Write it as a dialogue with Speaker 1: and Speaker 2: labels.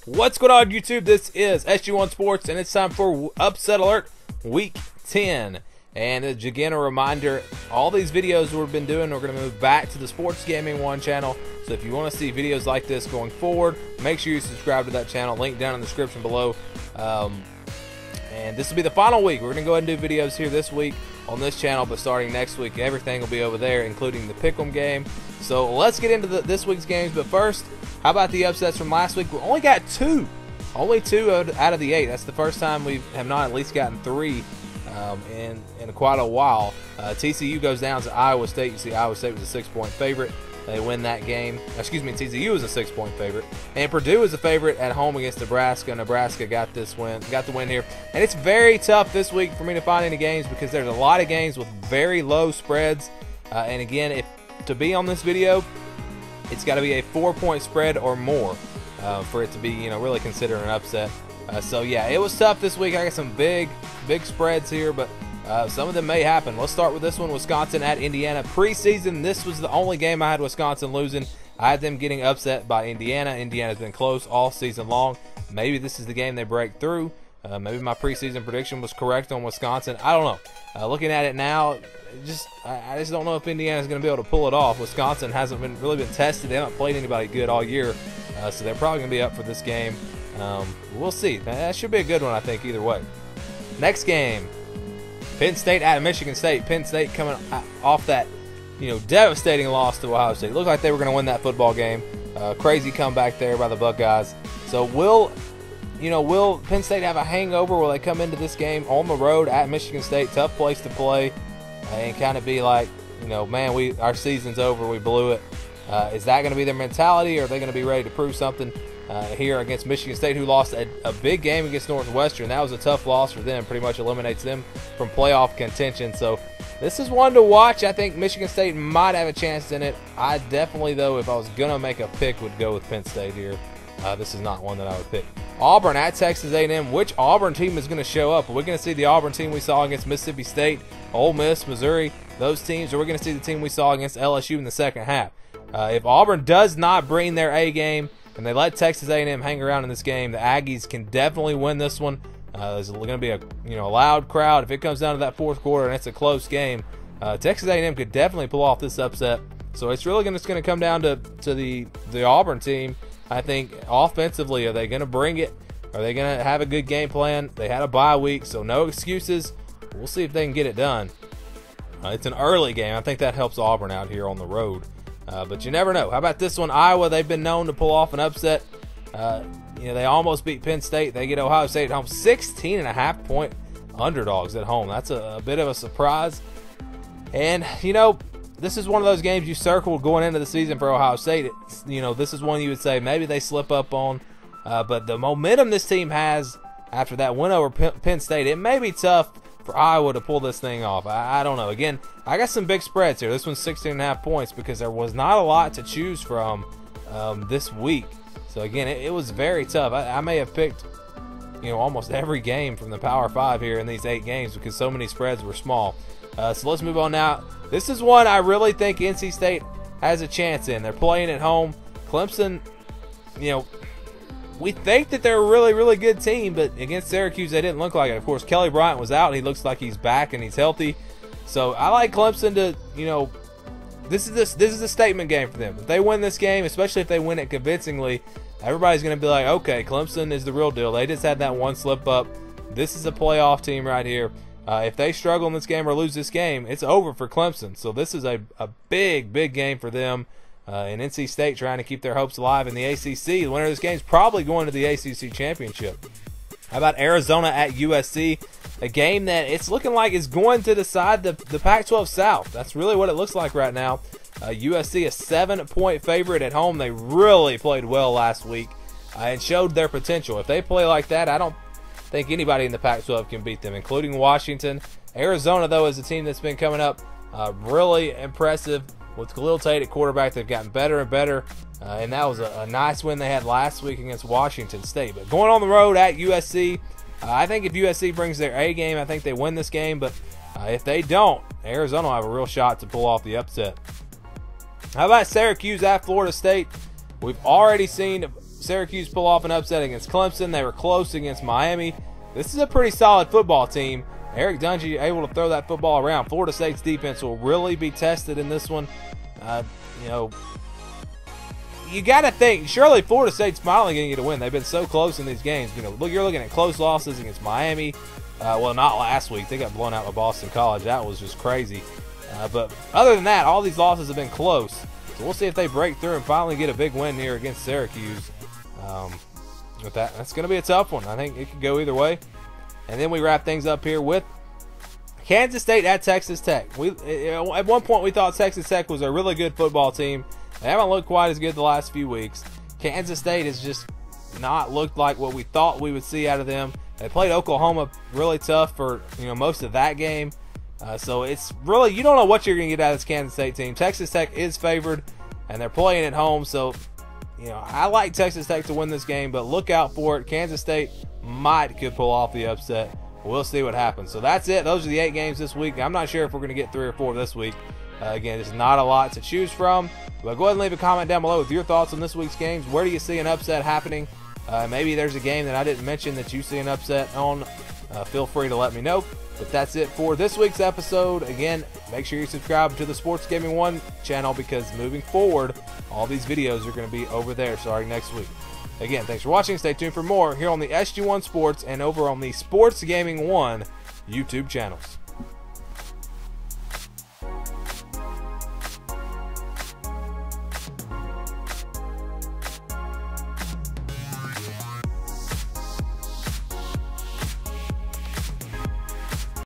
Speaker 1: What's going on, YouTube? This is SG1 Sports, and it's time for Upset Alert Week 10. And again, a reminder, all these videos we've been doing, we're going to move back to the Sports Gaming 1 channel. So if you want to see videos like this going forward, make sure you subscribe to that channel. Link down in the description below. And this will be the final week. We're going to go ahead and do videos here this week on this channel, but starting next week, everything will be over there, including the Pick'em game. So let's get into this week's games. But first, how about the upsets from last week? We only got two. Only two out of the 8. That's the first time we have not at least gotten 3 in quite a while. TCU goes down to Iowa State. You see, Iowa State was a 6-point favorite. They win that game. Excuse me, TCU is a 6-point favorite, and Purdue is a favorite at home against Nebraska. Nebraska got the win here, and it's very tough this week for me to find any games because there's a lot of games with very low spreads. And again, to be on this video, it's got to be a 4-point spread or more for it to be, really considered an upset. So yeah, it was tough this week. I got some big spreads here, but some of them may happen. Let's start with this one, Wisconsin at Indiana. Preseason, this was the only game I had Wisconsin losing. I had them getting upset by Indiana. Indiana's been close all season long. Maybe this is the game they break through. Maybe my preseason prediction was correct on Wisconsin. I don't know. Looking at it now, I just don't know if Indiana's going to be able to pull it off. Wisconsin hasn't really been tested. They haven't played anybody good all year, so they're probably going to be up for this game. We'll see. That should be a good one, I think, either way. Next game, Penn State at Michigan State. Penn State coming off that, devastating loss to Ohio State. It looked like they were going to win that football game. Crazy comeback there by the Buckeyes. So will Penn State have a hangover? Will they come into this game on the road at Michigan State? Tough place to play, and kind of be like, man, our season's over. We blew it. Is that going to be their mentality, or are they going to be ready to prove something here against Michigan State, who lost a big game against Northwestern? That was a tough loss for them. Pretty much eliminates them from playoff contention. So this is one to watch. I think Michigan State might have a chance in it. I definitely, though, if I was going to make a pick, would go with Penn State here. This is not one that I would pick. Auburn at Texas A&M. Which Auburn team is going to show up? Are we going to see the Auburn team we saw against Mississippi State, Ole Miss, Missouri, those teams? Or are we going to see the team we saw against LSU in the second half? If Auburn does not bring their A game and they let Texas A&M hang around in this game, the Aggies can definitely win this one. There's going to be a loud crowd. If it comes down to that fourth quarter and it's a close game, Texas A&M could definitely pull off this upset. So it's really just going to come down to the Auburn team. I think offensively, are they going to bring it? Are they going to have a good game plan? They had a bye week, so no excuses. We'll see if they can get it done. It's an early game. I think that helps Auburn out here on the road. But you never know. How about this one? Iowa, they've been known to pull off an upset. They almost beat Penn State. They get Ohio State at home. 16.5-point underdogs at home. That's a bit of a surprise. And, this is one of those games you circled going into the season for Ohio State. This is one you would say maybe they slip up on. But the momentum this team has after that win over Penn State, it may be tough for Iowa to pull this thing off. I don't know. Again, I got some big spreads here. This one's 16.5 points because there was not a lot to choose from this week. So again, it was very tough. I may have picked almost every game from the Power 5 here in these 8 games because so many spreads were small. So let's move on now. This is one I really think NC State has a chance in. They're playing at home. Clemson, we think that they're a really, really good team, but against Syracuse, they didn't look like it. Of course, Kelly Bryant was out, and he looks like he's back and he's healthy. So I like Clemson to, this is a statement game for them. If they win this game, especially if they win it convincingly, everybody's going to be like, okay, Clemson is the real deal. They just had that one slip up. This is a playoff team right here. If they struggle in this game or lose this game, it's over for Clemson. So this is a big game for them. And NC State trying to keep their hopes alive in the ACC. The winner of this game is probably going to the ACC championship. How about Arizona at USC? A game that it's looking like is going to decide the Pac-12 South. That's really what it looks like right now. USC a 7-point favorite at home. They really played well last week and showed their potential. If they play like that, I don't think anybody in the Pac-12 can beat them, including Washington. Arizona, though, is a team that's been coming up really impressive. With Khalil Tate at quarterback, they've gotten better and better, and that was a nice win they had last week against Washington State. But going on the road at USC, I think if USC brings their A game, I think they win this game. But if they don't, Arizona will have a real shot to pull off the upset. How about Syracuse at Florida State? We've already seen Syracuse pull off an upset against Clemson. They were close against Miami. This is a pretty solid football team. Eric Dungey able to throw that football around. Florida State's defense will really be tested in this one. You got to think, surely Florida State's finally going to get a win. They've been so close in these games. Look, you're looking at close losses against Miami. Well, not last week. They got blown out by Boston College. That was just crazy. But other than that, all these losses have been close. So we'll see if they break through and finally get a big win here against Syracuse. With that's going to be a tough one. I think it could go either way. And then we wrap things up here with Kansas State at Texas Tech. At one point we thought Texas Tech was a really good football team. They haven't looked quite as good the last few weeks. Kansas State has just not looked like what we thought we would see out of them. They played Oklahoma really tough for most of that game. So it's really, you don't know what you're going to get out of this Kansas State team. Texas Tech is favored, and they're playing at home. So, I like Texas Tech to win this game, but look out for it. Kansas State could pull off the upset. We'll see what happens. So that's it. Those are the 8 games this week. I'm not sure if we're going to get 3 or 4 this week. Again, there's not a lot to choose from. But go ahead and leave a comment down below with your thoughts on this week's games. Where do you see an upset happening? Maybe there's a game that I didn't mention that you see an upset on. Feel free to let me know. But that's it for this week's episode. Again, make sure you subscribe to the Sports Gaming 1 channel, because moving forward, all these videos are going to be over there starting next week. Again, thanks for watching. Stay tuned for more here on the SG1 Sports and over on the Sports Gaming 1 YouTube channels.